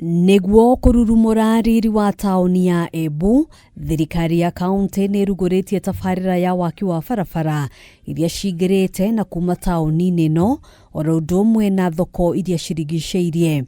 Niguo kururumura riri wa taoni ya Embu, thirikari ya kaunti ni ruguritie tafarira ya waki wa barabara iria cingirite na kuma taoni no oro undu umwe na thoko iria cirigiceirie.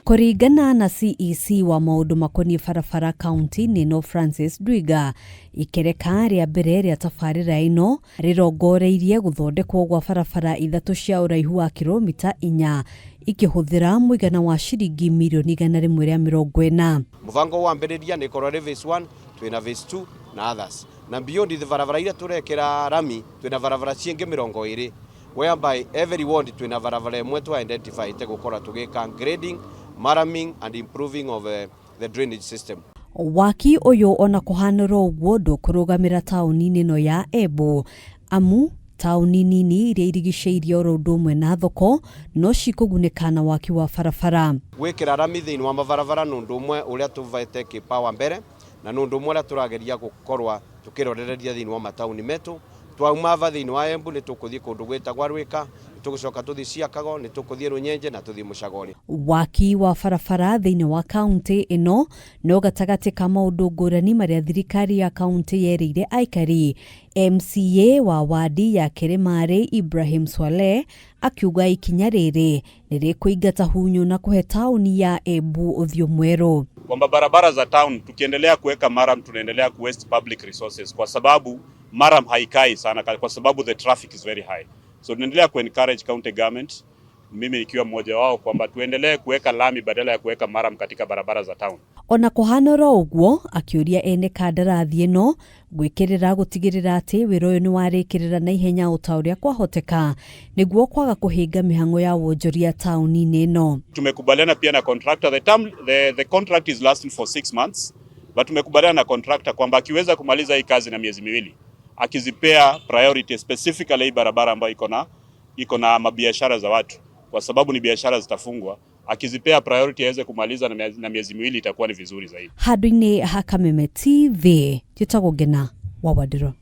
Kuringana na CEC wa maundu makonie barabara kaunti no Francis Dwiga, ikereka ria mbere ria tafarira ino rirongoreirie guthondekwo gwa barabara ithatu cia uraihu wa kilomita 4 ikihuthira muigana wa shiringi milioni 140. Muvango wa mberiria ni korore phase 1, twina phase 2 na others. Na beyond the barabara ira turekera rami, twina barabara cienge 20 whereby every ward twina barabara imwe to identify te gukora tugika grading, marraming and improving of the drainage system. Waki uyu ona kuhanira uguo ndukurugamira taoni no ya Embu amu taoni nini iria irigiceirie oro undu umwe na thoko no cikuguneka na waki wa barabara. Gwikira rami thiini wa mabarabara no undu umwe uria tuvete kipawa mbere na no undu umwe uria turageria gukorwa tukirorereria thiini wa matauni metu. Twauma thiini wa Embu ni tukuthie kundu gwitagwa Rwika, tugucoka tuthie Ciakago, ni tukuthie Runyenje na tuthie Mucagori. Waki wa barabara thiini wa kaunti ino no gatagati ka maundu ngurani maria thirikari ya kaunti yereire aikari. MCA wa wadi ya Kiremare Ibrahim Swaleh akiuga ikinya riri nirikuingata hunyu na kuhe tauni ya Embu uthio mweru. Kwamba barabara za town tukiendelea kuweka maram tunaendelea ku waste public resources kwa sababu maram haikai sana kwa sababu the traffic is very high. So tunaendelea ku encourage county government, mimi nikiwa mmoja wao, kwamba tuendelee kuweka lami badala ya kuweka maram katika barabara za town. Ona kuhanora uguo akiuria ene kandarathi ino gwikirira gutigirira ati wira uyu ni warikirira na ihenya utauria kwahoteka niguo kwaga kuhinga mihango ya wonjoria tauni ino. Tumekubaliana pia na contractor, the contract is lasting for 6 months, but tumekubaliana na contractor kwamba akiweza kumaliza hii kazi na miezi miwili akizipea priority specifically hii barabara ambayo iko na mabiashara za watu, kwa sababu ni biashara zitafungwa, akizipea priority aweze kumaliza na miezi miwili itakuwa ni vizuri zaidi. Hadwini Hakameme TV, Jitagogena wa Wadiro.